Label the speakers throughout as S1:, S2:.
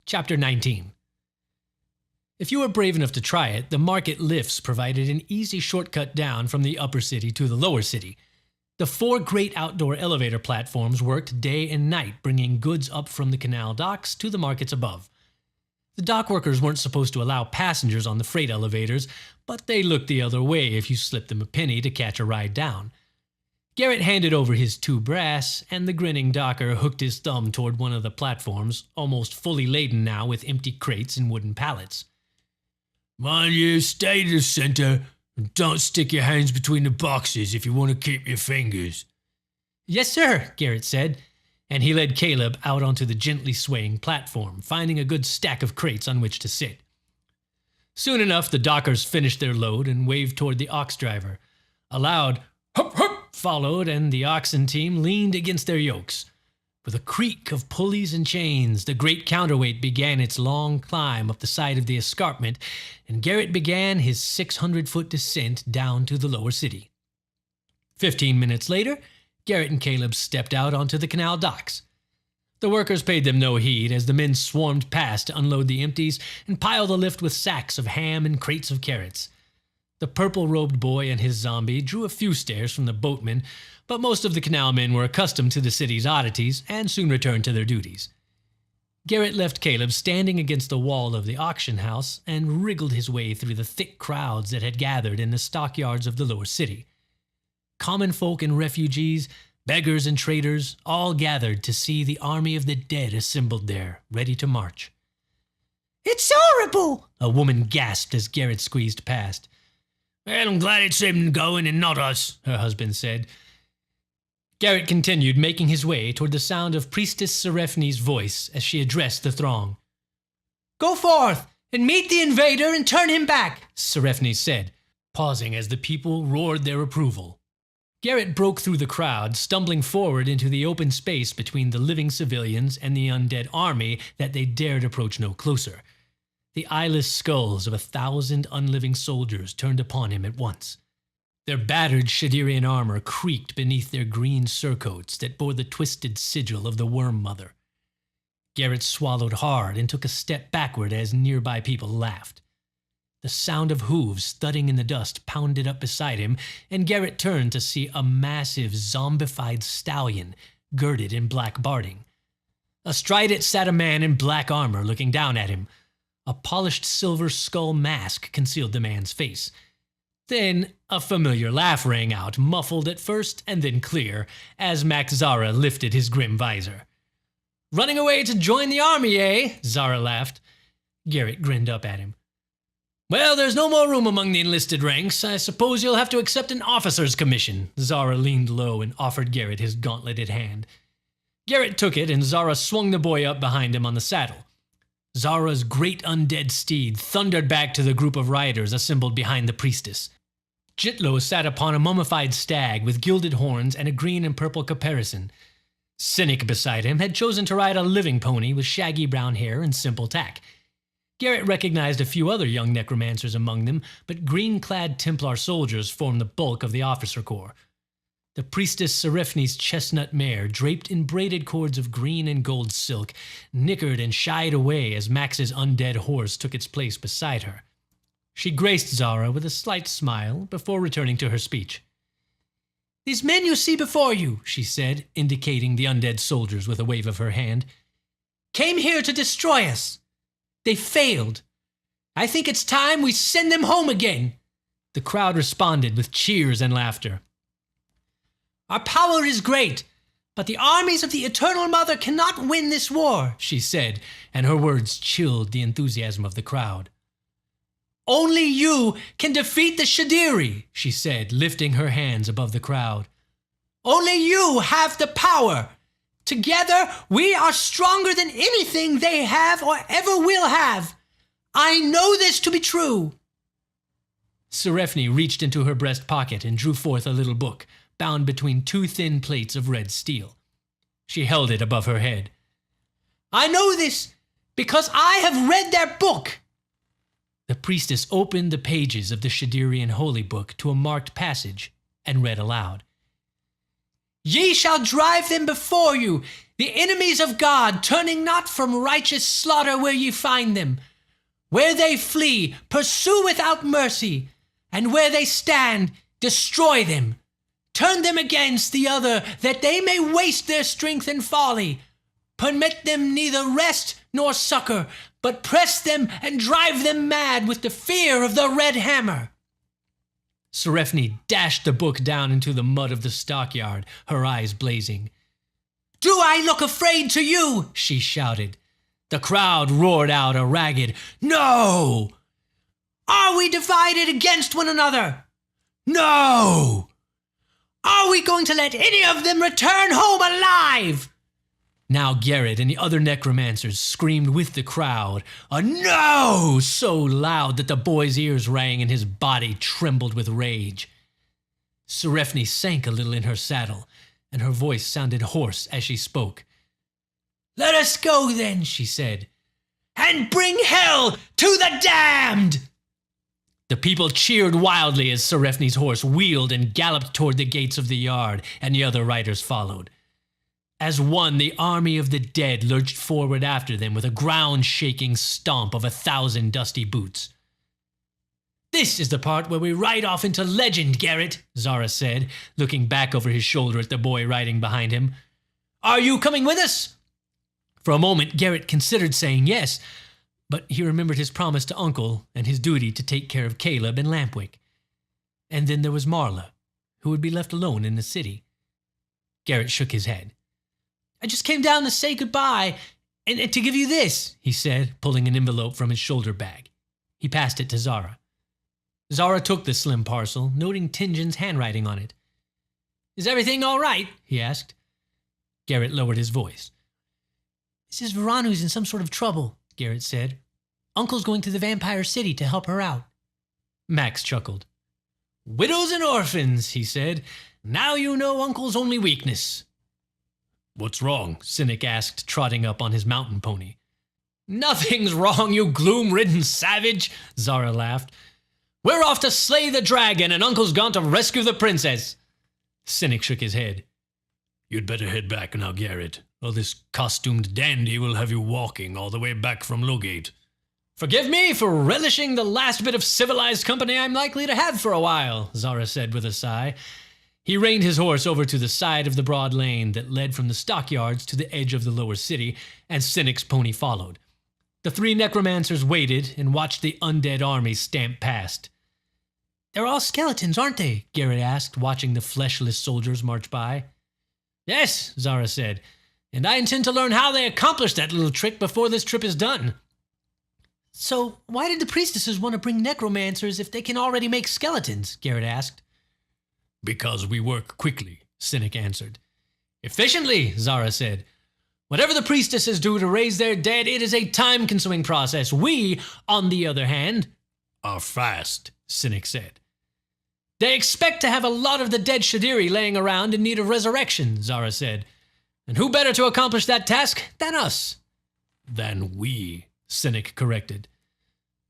S1: Chapter 19. If you were brave enough to try it, the market lifts provided an easy shortcut down from the upper city to the lower city. The 4 great outdoor elevator platforms worked day and night, bringing goods up from the canal docks to the markets above. The dock workers weren't supposed to allow passengers on the freight elevators, but they looked the other way if you slipped them a penny to catch a ride down. Garrett handed over his 2 brass, and the grinning docker hooked his thumb toward one of the platforms, almost fully laden now with empty crates and wooden pallets.
S2: Mind you, stay to the center, and don't stick your hands between the boxes if you want to keep your fingers.
S1: Yes, sir, Garrett said, and he led Caleb out onto the gently swaying platform, finding a good stack of crates on which to sit. Soon enough, the dockers finished their load and waved toward the ox driver. A loud "hup hup" followed, and the oxen team leaned against their yokes. With a creak of pulleys and chains, the great counterweight began its long climb up the side of the escarpment, and Garrett began his 600-foot descent down to the lower city. 15 minutes later, Garrett and Caleb stepped out onto the canal docks. The workers paid them no heed as the men swarmed past to unload the empties and pile the lift with sacks of ham and crates of carrots. The purple-robed boy and his zombie drew a few stares from the boatmen, but most of the canal men were accustomed to the city's oddities and soon returned to their duties. Garrett left Caleb standing against the wall of the auction house and wriggled his way through the thick crowds that had gathered in the stockyards of the lower city. Common folk and refugees, beggars and traders, all gathered to see the army of the dead assembled there, ready to march.
S3: "It's horrible!"
S1: a woman gasped as Garrett squeezed past.
S2: "Well, I'm glad it's him going and not us,"
S1: her husband said. Garrett continued, making his way toward the sound of Priestess Seraphine's voice as she addressed the throng.
S3: "Go forth and meet the invader and turn him back,"
S1: Seraphine said, pausing as the people roared their approval. Garrett broke through the crowd, stumbling forward into the open space between the living civilians and the undead army that they dared approach no closer. The eyeless skulls of 1,000 unliving soldiers turned upon him at once. Their battered Shadirian armor creaked beneath their green surcoats that bore the twisted sigil of the Worm Mother. Garrett swallowed hard and took a step backward as nearby people laughed. The sound of hooves thudding in the dust pounded up beside him, and Garrett turned to see a massive zombified stallion girded in black barding. Astride it sat a man in black armor looking down at him. A polished silver skull mask concealed the man's face. Then a familiar laugh rang out, muffled at first and then clear, as Max Zara lifted his grim visor. "Running away to join the army, eh?" Zara laughed. Garrett grinned up at him. "Well, there's no more room among the enlisted ranks. I suppose you'll have to accept an officer's commission." Zara leaned low and offered Garrett his gauntleted hand. Garrett took it, and Zara swung the boy up behind him on the saddle. Zara's great undead steed thundered back to the group of riders assembled behind the priestess. Jitlo sat upon a mummified stag with gilded horns and a green and purple caparison. Cynic beside him had chosen to ride a living pony with shaggy brown hair and simple tack. Garrett recognized a few other young necromancers among them, but green-clad Templar soldiers formed the bulk of the officer corps. The priestess Seraphine's chestnut mare, draped in braided cords of green and gold silk, nickered and shied away as Max's undead horse took its place beside her. She graced Zara with a slight smile before returning to her speech.
S3: "These men you see before you,"
S1: she said, indicating the undead soldiers with a wave of her hand,
S3: "came here to destroy us. They failed. I think it's time we send them home again."
S1: The crowd responded with cheers and laughter.
S3: "Our power is great, but the armies of the Eternal Mother cannot win this war,"
S1: she said, and her words chilled the enthusiasm of the crowd.
S3: "Only you can defeat the Shadiri,"
S1: she said, lifting her hands above the crowd.
S3: "Only you have the power. Together, we are stronger than anything they have or ever will have. I know this to be true."
S1: Seraphine reached into her breast pocket and drew forth a little book, bound between 2 thin plates of red steel. She held it above her head.
S3: "I know this because I have read their book."
S1: The priestess opened the pages of the Shadirian holy book to a marked passage and read aloud.
S3: Ye shall drive them before you, the enemies of God, turning not from righteous slaughter where ye find them. Where they flee, pursue without mercy, and where they stand, destroy them. Turn them against the other, that they may waste their strength in folly. Permit them neither rest nor succor, but press them and drive them mad with the fear of the red hammer.
S1: Serefni dashed the book down into the mud of the stockyard, her eyes blazing.
S3: Do I look afraid to you? She shouted.
S1: The crowd roared out a ragged, "No!"
S3: Are we divided against one another?
S1: No!
S3: Are we going to let any of them return home alive?
S1: Now Garrett and the other necromancers screamed with the crowd, a "No!" so loud that the boy's ears rang and his body trembled with rage. Serefni sank a little in her saddle, and her voice sounded hoarse as she spoke.
S3: Let us go then, she said, and bring hell to the damned!
S1: The people cheered wildly as Serefni's horse wheeled and galloped toward the gates of the yard, and the other riders followed. As one, the army of the dead lurched forward after them with a ground-shaking stomp of 1,000 dusty boots. "This is the part where we ride off into legend, Garrett," Zara said, looking back over his shoulder at the boy riding behind him. "Are you coming with us?" For a moment, Garrett considered saying yes, but he remembered his promise to Uncle and his duty to take care of Caleb and Lampwick. And then there was Marla, who would be left alone in the city. Garrett shook his head. "I just came down to say goodbye and to give you this," he said, pulling an envelope from his shoulder bag. He passed it to Zara. Zara took the slim parcel, noting Tinjin's handwriting on it. "Is everything all right?" he asked. Garrett lowered his voice. "Mrs. Veranu's in some sort of trouble," Garrett said. "Uncle's going to the vampire city to help her out." Max chuckled. "Widows and orphans," he said. "Now you know Uncle's only weakness." "What's wrong?" Cynic asked, trotting up on his mountain pony. "Nothing's wrong, you gloom-ridden savage," Zara laughed. "We're off to slay the dragon, and Uncle's gone to rescue the princess." Cynic shook his head. "You'd better head back now, Garrett, or this costumed dandy will have you walking all the way back from Lowgate." "Forgive me for relishing the last bit of civilized company I'm likely to have for a while," Zara said with a sigh. He reined his horse over to the side of the broad lane that led from the stockyards to the edge of the lower city, and Cynic's pony followed. The 3 necromancers waited and watched the undead army stamp past. "They're all skeletons, aren't they?" Garrett asked, watching the fleshless soldiers march by. "Yes," Zara said, "and I intend to learn how they accomplished that little trick before this trip is done." "So why did the priestesses want to bring necromancers if they can already make skeletons?" Garrett asked. "Because we work quickly," Cynic answered. "Efficiently," Zara said. "Whatever the priestesses do to raise their dead, it is a time-consuming process. We, on the other hand, are fast," Cynic said. "They expect to have a lot of the dead Shadiri laying around in need of resurrection," Zara said. "And who better to accomplish that task than us?" "Than we," Cynic corrected.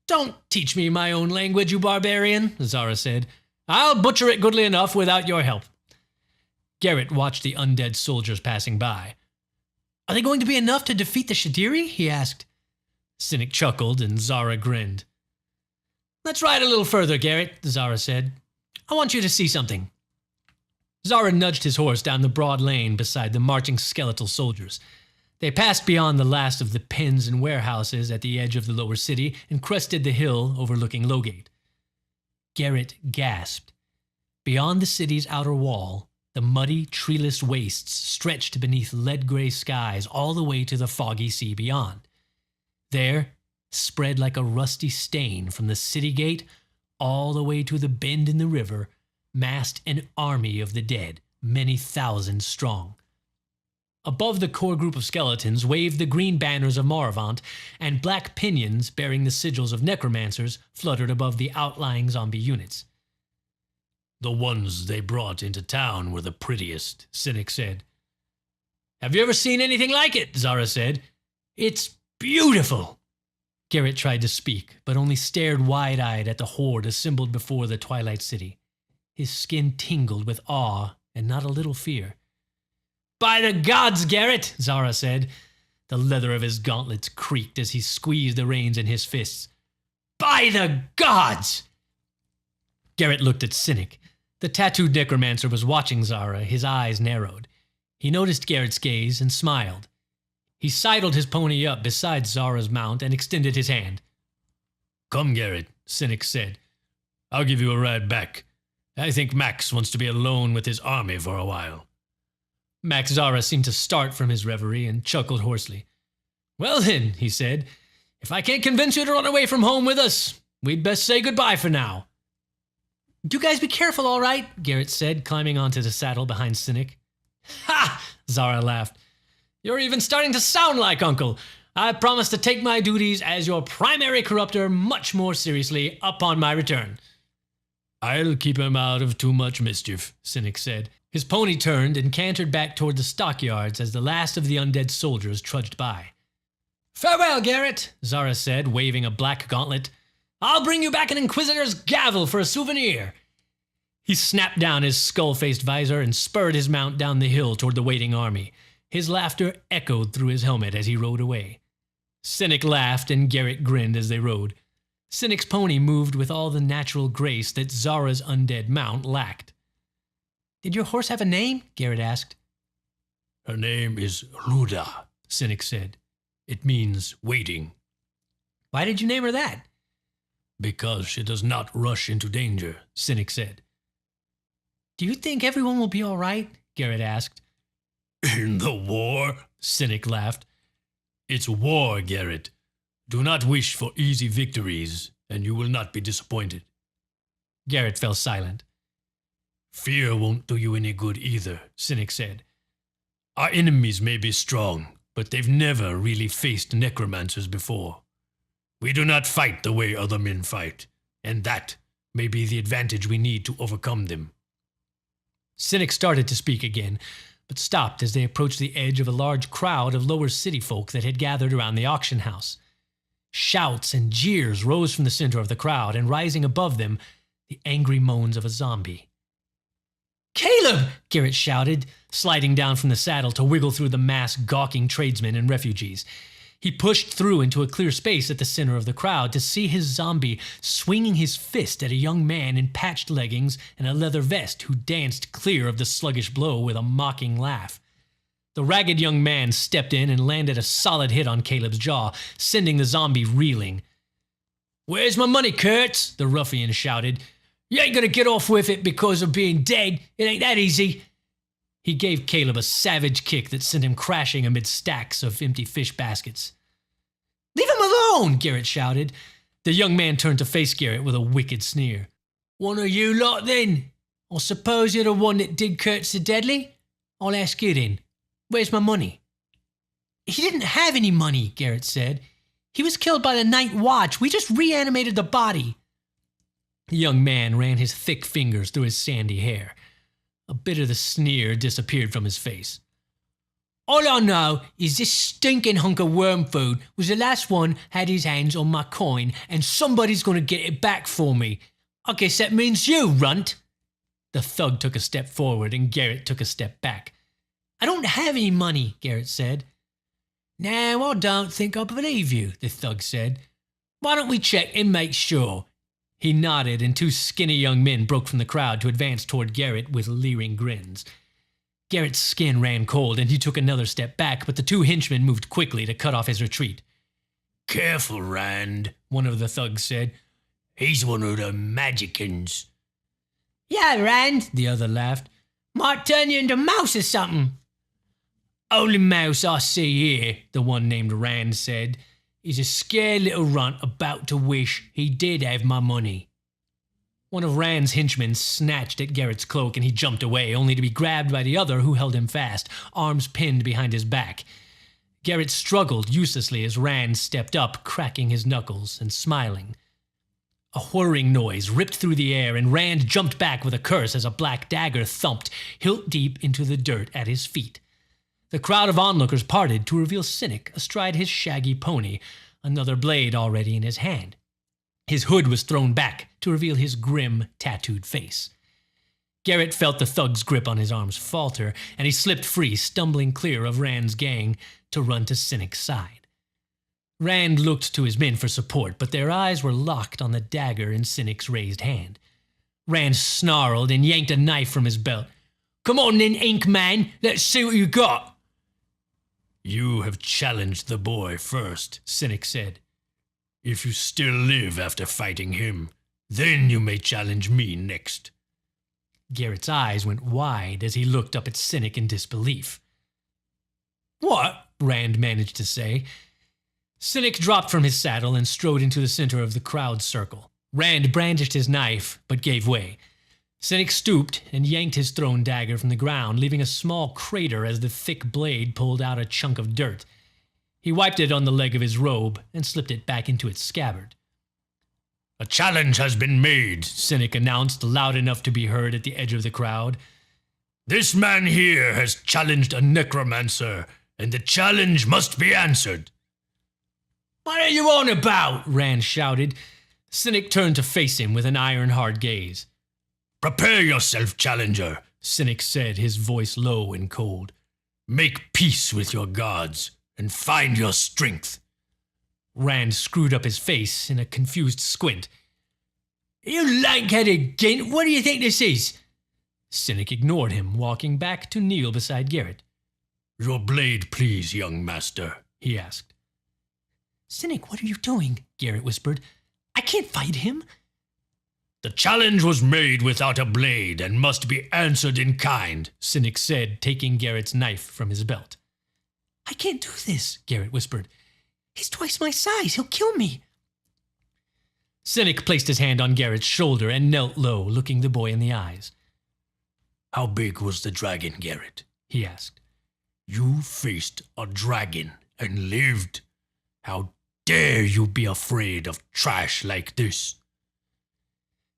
S1: "Don't teach me my own language, you barbarian," Zara said. "I'll butcher it goodly enough without your help." Garrett watched the undead soldiers passing by. "Are they going to be enough to defeat the Shadiri?" he asked. Cynic chuckled and Zara grinned. "Let's ride a little further, Garrett," Zara said. "I want you to see something." Zara nudged his horse down the broad lane beside the marching skeletal soldiers. They passed beyond the last of the pens and warehouses at the edge of the lower city and crested the hill overlooking Lowgate. Garrett gasped. Beyond the city's outer wall, the muddy, treeless wastes stretched beneath lead-gray skies all the way to the foggy sea beyond. There, spread like a rusty stain from the city gate all the way to the bend in the river, massed an army of the dead, many thousands strong. Above the core group of skeletons waved the green banners of Moravant, and black pinions bearing the sigils of necromancers fluttered above the outlying zombie units. "The ones they brought into town were the prettiest," Cynic said. "Have you ever seen anything like it?" Zara said. "It's beautiful." Garrett tried to speak, but only stared wide-eyed at the horde assembled before the Twilight City. His skin tingled with awe and not a little fear. By the gods, Garrett, Zara said. The leather of his gauntlets creaked as he squeezed the reins in his fists. By the gods! Garrett looked at Cynic. The tattooed necromancer was watching Zara, his eyes narrowed. He noticed Garrett's gaze and smiled. He sidled his pony up beside Zara's mount and extended his hand.
S2: Come, Garrett, Cynic said. I'll give you a ride back. I think Max wants to be alone with his army for a while.
S1: Max Zara seemed to start from his reverie and chuckled hoarsely. Well then, he said, if I can't convince you to run away from home with us, we'd best say goodbye for now. You guys be careful, all right, Garrett said, climbing onto the saddle behind Cynic. Ha! Zara laughed. You're even starting to sound like Uncle. I promise to take my duties as your primary corruptor much more seriously upon my return.
S2: I'll keep him out of too much mischief, Cynic said.
S1: His pony turned and cantered back toward the stockyards as the last of the undead soldiers trudged by. Farewell, Garrett, Zara said, waving a black gauntlet. I'll bring you back an Inquisitor's gavel for a souvenir. He snapped down his skull-faced visor and spurred his mount down the hill toward the waiting army. His laughter echoed through his helmet as he rode away. Cynic laughed and Garrett grinned as they rode. Cynic's pony moved with all the natural grace that Zara's undead mount lacked. Did your horse have a name? Garrett asked.
S2: Her name is Ruda, Cynic said. It means waiting.
S1: Why did you name her that?
S2: Because she does not rush into danger, Cynic said.
S1: Do you think everyone will be all right? Garrett asked.
S2: In the war? Cynic laughed. It's war, Garrett. Do not wish for easy victories, and you will not be disappointed.
S1: Garrett fell silent.
S2: Fear won't do you any good either, Cynic said. Our enemies may be strong, but they've never really faced necromancers before. We do not fight the way other men fight, and that may be the advantage we need to overcome them.
S1: Cynic started to speak again, but stopped as they approached the edge of a large crowd of lower city folk that had gathered around the auction house. Shouts and jeers rose from the center of the crowd, and rising above them, the angry moans of a zombie. Caleb! Garrett shouted, sliding down from the saddle to wiggle through the mass gawking tradesmen and refugees. He pushed through into a clear space at the center of the crowd to see his zombie swinging his fist at a young man in patched leggings and a leather vest who danced clear of the sluggish blow with a mocking laugh. The ragged young man stepped in and landed a solid hit on Caleb's jaw, sending the zombie reeling. "Where's my money, Kurtz?" the ruffian shouted. "You ain't gonna get off with it because of being dead. It ain't that easy." He gave Caleb a savage kick that sent him crashing amid stacks of empty fish baskets. "Leave him alone!" Garrett shouted. The young man turned to face Garrett with a wicked sneer. "One of you lot, then? I suppose you're the one that did Kurtz the Deadly? I'll ask you then. Where's my money?" "He didn't have any money," Garrett said. "He was killed by the night watch. We just reanimated the body." The young man ran his thick fingers through his sandy hair. A bit of the sneer disappeared from his face. "All I know is this stinking hunk of worm food was the last one had his hands on my coin, and somebody's going to get it back for me. I guess that means you, runt." The thug took a step forward, and Garrett took a step back. "I don't have any money," Garrett said. "Now, I don't think I believe you," the thug said. "Why don't we check and make sure?" He nodded, and two skinny young men broke from the crowd to advance toward Garrett with leering grins. Garrett's skin ran cold, and he took another step back, but the two henchmen moved quickly to cut off his retreat.
S2: "Careful, Rand,"
S1: one of the thugs said.
S2: "He's one of the magicians."
S3: "Yeah, Rand," the other laughed. "Might turn you into a mouse or something."
S1: "Only mouse I see here," the one named Rand said, "is a scared little runt about to wish he did have my money." One of Rand's henchmen snatched at Garrett's cloak, and he jumped away, only to be grabbed by the other, who held him fast, arms pinned behind his back. Garrett struggled uselessly as Rand stepped up, cracking his knuckles and smiling. A whirring noise ripped through the air, and Rand jumped back with a curse as a black dagger thumped hilt deep into the dirt at his feet. The crowd of onlookers parted to reveal Cynic astride his shaggy pony, another blade already in his hand. His hood was thrown back to reveal his grim, tattooed face. Garrett felt the thug's grip on his arms falter, and he slipped free, stumbling clear of Rand's gang to run to Cynic's side. Rand looked to his men for support, but their eyes were locked on the dagger in Cynic's raised hand. Rand snarled and yanked a knife from his belt. "Come on then, Ink Man, let's see what you got."
S2: "You have challenged the boy first," Cynic said. "If you still live after fighting him, then you may challenge me next."
S1: Garrett's eyes went wide as he looked up at Cynic in disbelief. "What?" Rand managed to say. Cynic dropped from his saddle and strode into the center of the crowd circle. Rand brandished his knife, but gave way. Cynic stooped and yanked his thrown dagger from the ground, leaving a small crater as the thick blade pulled out a chunk of dirt. He wiped it on the leg of his robe and slipped it back into its scabbard.
S2: "A challenge has been made," Cynic announced loud enough to be heard at the edge of the crowd. "This man here has challenged a necromancer, and the challenge must be answered."
S1: "What are you on about?" Rand shouted. Cynic turned to face him with an iron-hard gaze.
S2: "Prepare yourself, challenger," Cynic said, his voice low and cold. "Make peace with your gods and find your strength."
S1: Rand screwed up his face in a confused squint. "You lank-headed gint, what do you think this is?" Cynic ignored him, walking back to kneel beside Garrett.
S2: "Your blade, please, young master," he asked.
S1: "Cynic, what are you doing?" Garrett whispered. "I can't fight him."
S2: "The challenge was made without a blade and must be answered in kind," Cynic said, taking Garrett's knife from his belt.
S1: "I can't do this," Garrett whispered. "He's twice my size. He'll kill me." Cynic placed his hand on Garrett's shoulder and knelt low, looking the boy in the eyes.
S2: "How big was the dragon, Garrett?" he asked.
S1: "You
S2: Faced a dragon and lived. How dare you be afraid of trash like this?"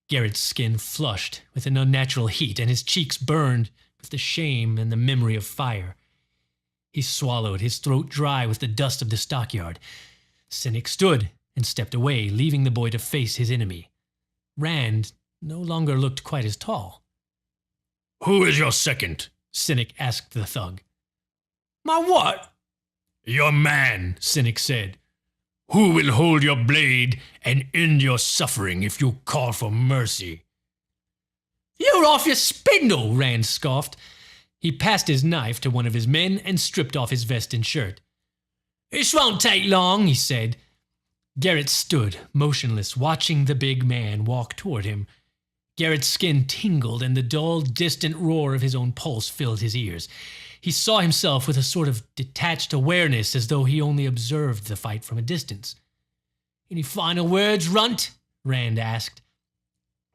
S1: Garrett's skin flushed with an unnatural heat, and his cheeks burned with the shame and the memory of fire. He swallowed, his throat dry with the dust of the stockyard. Cynic stood and stepped away, leaving the boy to face his enemy. Rand no longer looked quite as tall.
S2: "Who is your second?"
S1: Cynic asked the thug. "My what?"
S2: "Your man," Cynic said. "Who will hold your blade and end your suffering if you call for mercy?"
S1: "You're off your spindle," Rand scoffed. He passed his knife to one of his men and stripped off his vest and shirt. "This won't take long," he said. Garrett stood, motionless, watching the big man walk toward him. Garrett's skin tingled, and the dull, distant roar of his own pulse filled his ears. He saw himself with a sort of detached awareness, as though he only observed the fight from a distance. "Any final words, Runt?" Rand asked.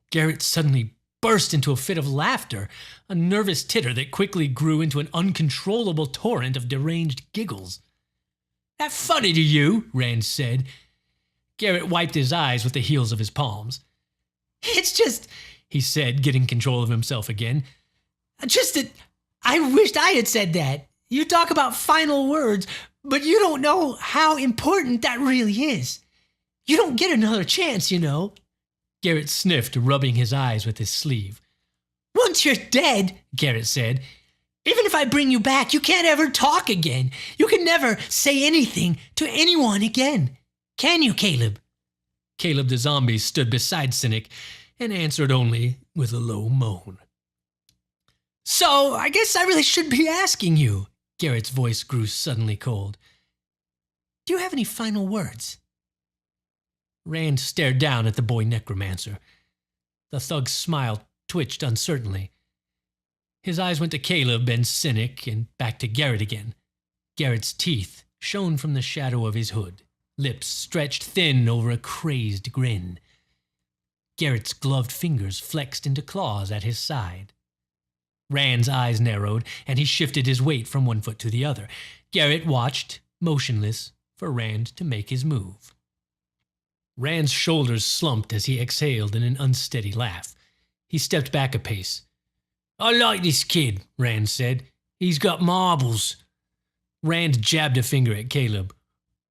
S1: Garrett suddenly burst into a fit of laughter, a nervous titter that quickly grew into an uncontrollable torrent of deranged giggles. "That funny to you?" Rand said. Garrett wiped his eyes with the heels of his palms. "It's just," he said, getting control of himself again, "just that I wished I had said that. You talk about final words, but you don't know how important that really is. You don't get another chance, you know." Garrett sniffed, rubbing his eyes with his sleeve. "Once you're dead," Garrett said, "even if I bring you back, you can't ever talk again. You can never say anything to anyone again. Can you, Caleb?" Caleb the zombie stood beside Cynic and answered only with a low moan. "So, I guess I really should be asking you." Garrett's voice grew suddenly cold. "Do you have any final words?" Rand stared down at the boy necromancer. The thug's smile twitched uncertainly. His eyes went to Caleb and Cynic and back to Garrett again. Garrett's teeth shone from the shadow of his hood, lips stretched thin over a crazed grin. Garrett's gloved fingers flexed into claws at his side. Rand's eyes narrowed, and he shifted his weight from one foot to the other. Garrett watched, motionless, for Rand to make his move. Rand's shoulders slumped as he exhaled in an unsteady laugh. He stepped back a pace. "I like this kid," Rand said. "He's got marbles." Rand jabbed a finger at Caleb.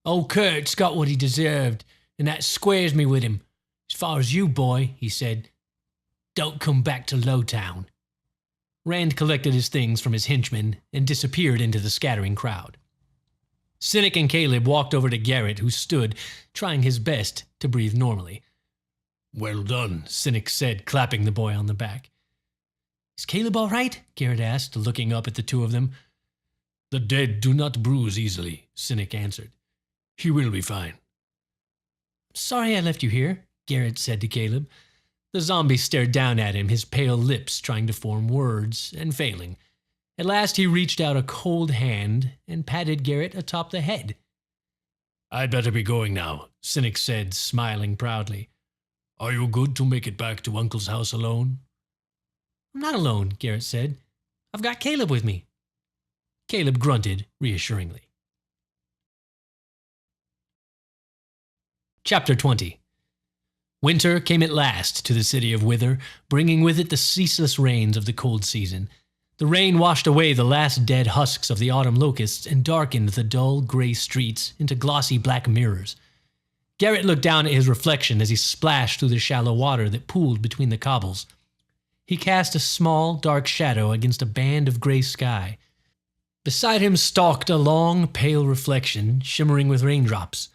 S1: "Old Kurt's got what he deserved, and that squares me with him. As far as you, boy," he said, "don't come back to Lowtown." Rand collected his things from his henchmen and disappeared into the scattering crowd. Cynic and Caleb walked over to Garrett, who stood, trying his best to breathe normally.
S2: Well done,
S1: Cynic said, clapping the boy on the back. Is Caleb all right? Garrett asked, looking up at the two of them.
S2: The dead do not bruise easily, Cynic answered. He will be fine.
S1: Sorry I left you here, Garrett said to Caleb. The zombie stared down at him, his pale lips trying to form words and failing. At last he reached out a cold hand and patted Garrett atop the head.
S2: I'd better be going now,
S1: Cynic said, smiling proudly.
S2: Are you good to make it back to Uncle's house alone?
S1: I'm not alone, Garrett said. I've got Caleb with me. Caleb grunted reassuringly. Chapter 20. Winter came at last to the city of Wither, bringing with it the ceaseless rains of the cold season. The rain washed away the last dead husks of the autumn locusts and darkened the dull gray streets into glossy black mirrors. Garrett looked down at his reflection as he splashed through the shallow water that pooled between the cobbles. He cast a small, dark shadow against a band of gray sky. Beside him stalked a long, pale reflection, shimmering with raindrops.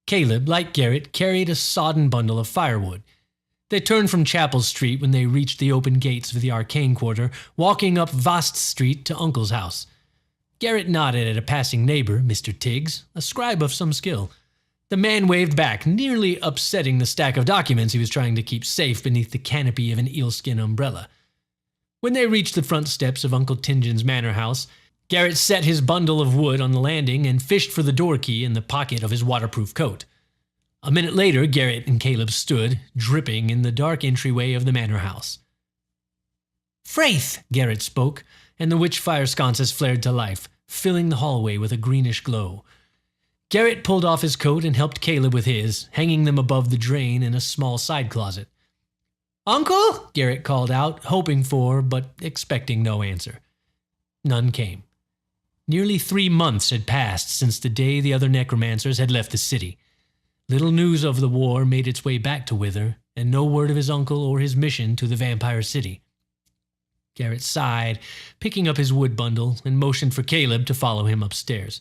S1: Caleb, like Garrett, carried a sodden bundle of firewood. They turned from Chapel Street when they reached the open gates of the Arcane Quarter, walking up Vast Street to Uncle's house. Garrett nodded at a passing neighbor, Mr. Tiggs, a scribe of some skill. The man waved back, nearly upsetting the stack of documents he was trying to keep safe beneath the canopy of an eelskin umbrella. When they reached the front steps of Uncle Tingin's manor house, Garrett set his bundle of wood on the landing and fished for the door key in the pocket of his waterproof coat. A minute later, Garrett and Caleb stood, dripping, in the dark entryway of the manor house. "Fraith," Garrett spoke, and the witch fire sconces flared to life, filling the hallway with a greenish glow. Garrett pulled off his coat and helped Caleb with his, hanging them above the drain in a small side closet. "Uncle?" Garrett called out, hoping for, but expecting no answer. None came. Nearly 3 months had passed since the day the other necromancers had left the city. Little news of the war made its way back to Wither, and no word of his uncle or his mission to the vampire city. Garrett sighed, picking up his wood bundle, and motioned for Caleb to follow him upstairs.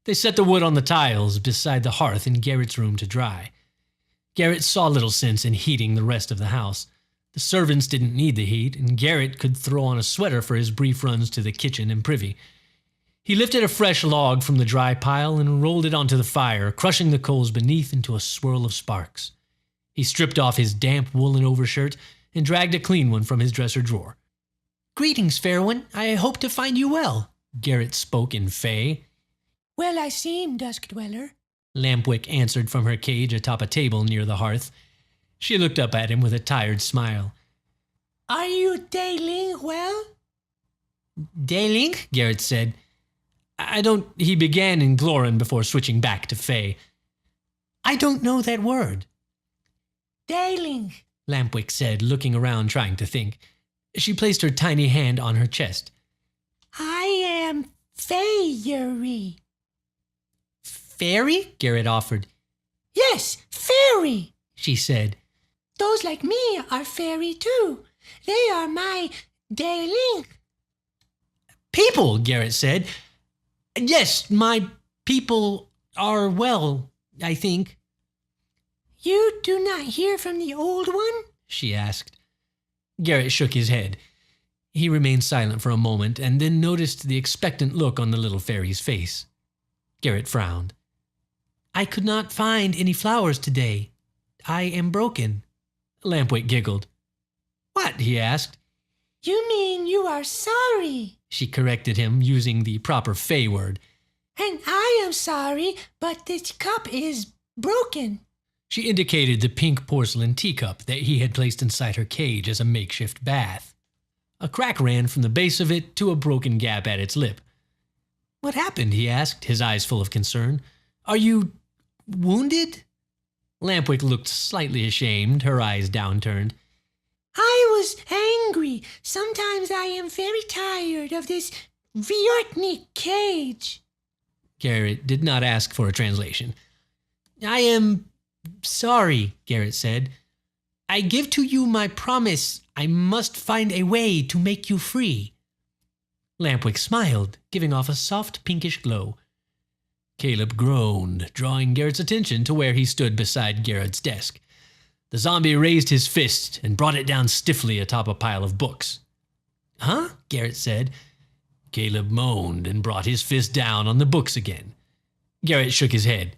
S1: They set the wood on the tiles beside the hearth in Garrett's room to dry. Garrett saw little sense in heating the rest of the house. The servants didn't need the heat, and Garrett could throw on a sweater for his brief runs to the kitchen and privy. He lifted a fresh log from the dry pile and rolled it onto the fire, crushing the coals beneath into a swirl of sparks. He stripped off his damp woolen overshirt and dragged a clean one from his dresser drawer. "Greetings, fair one. I hope to find you well," Garrett spoke in Fey.
S3: "Well I seem, Dusk Dweller,"
S1: Lampwick answered from her cage atop a table near the hearth. She looked up at him with a tired smile.
S3: "Are you Dayling well?"
S1: "Dayling?" Garrett said. "I don't—" he began in Gloran before switching back to Fey. "I don't know that word."
S3: "Dayling,"
S1: Lampwick said, looking around trying to think. She placed her tiny hand on her chest.
S3: "I am Fairy."
S1: "Fairy?" Garrett offered.
S3: "Yes, fairy,"
S1: she said.
S3: "Those like me are fairy too. They are my Dayling."
S1: "People," Garrett said. "Yes, my people are well, I think."
S3: "You do not hear from the old one?"
S1: she asked. Garrett shook his head. He remained silent for a moment and then noticed the expectant look on the little fairy's face. Garrett frowned. "I could not find any flowers today. I am broken." Lampwick giggled. "What?" he asked.
S3: "You mean you are sorry?"
S1: She corrected him, using the proper Fey word.
S3: "And I am sorry, but this cup is broken."
S1: She indicated the pink porcelain teacup that he had placed inside her cage as a makeshift bath. A crack ran from the base of it to a broken gap at its lip. "What happened?" he asked, his eyes full of concern. "Are you wounded?" Lampwick looked slightly ashamed, her eyes downturned.
S3: "I was angry. Sometimes I am very tired of this Viortnik cage."
S1: Garrett did not ask for a translation. "I am sorry," Garrett said.
S3: I give to you my promise. I must find a way to make you free.
S1: Lampwick smiled, giving off a soft pinkish glow. Caleb groaned, drawing Garrett's attention to where he stood beside Garrett's desk. The zombie raised his fist and brought it down stiffly atop a pile of books.
S3: Huh? Garrett said.
S1: Caleb moaned and brought his fist down on the books again. Garrett shook his head.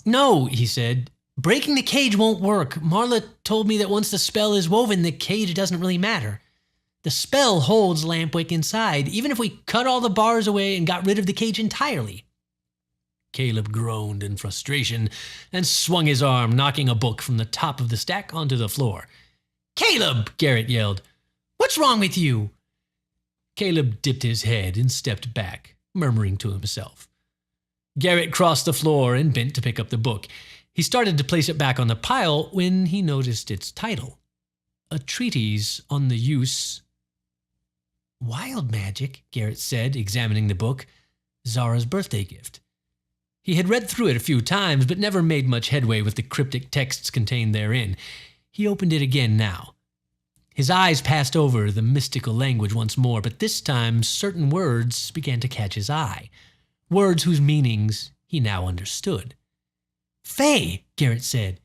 S3: No, he said. Breaking the cage won't work. Marla told me that once the spell is woven, the cage doesn't really matter. The spell holds Lampwick inside, even if we cut all the bars away and got rid of the cage entirely.
S1: Caleb groaned in frustration and swung his arm, knocking a book from the top of the stack onto the floor.
S3: Caleb, Garrett yelled. What's wrong with you?
S1: Caleb dipped his head and stepped back, murmuring to himself. Garrett crossed the floor and bent to pick up the book. He started to place it back on the pile when he noticed its title. A treatise on the use...
S3: Wild magic, Garrett said, examining the book. Zara's birthday gift.
S1: He had read through it a few times, but never made much headway with the cryptic texts contained therein. He opened it again now. His eyes passed over the mystical language once more, but this time certain words began to catch his eye. Words whose meanings he now understood.
S3: Fae, Garrett said.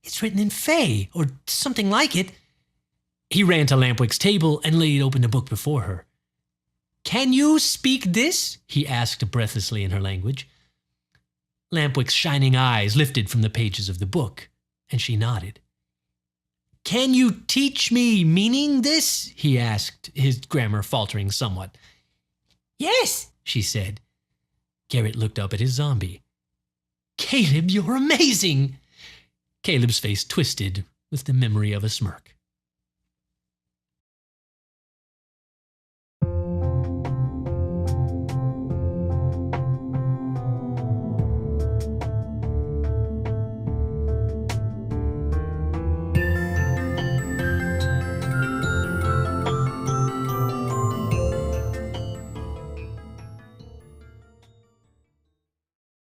S3: It's written in Fae, or something like it.
S1: He ran to Lampwick's table and laid open the book before her.
S3: Can you speak this?
S1: He asked breathlessly in her language. Lampwick's shining eyes lifted from the pages of the book, and she nodded.
S3: Can you teach me meaning this? He asked, his grammar faltering somewhat. Yes, she said.
S1: Garrett looked up at his zombie.
S3: Caleb, you're amazing.
S1: Caleb's face twisted with the memory of a smirk.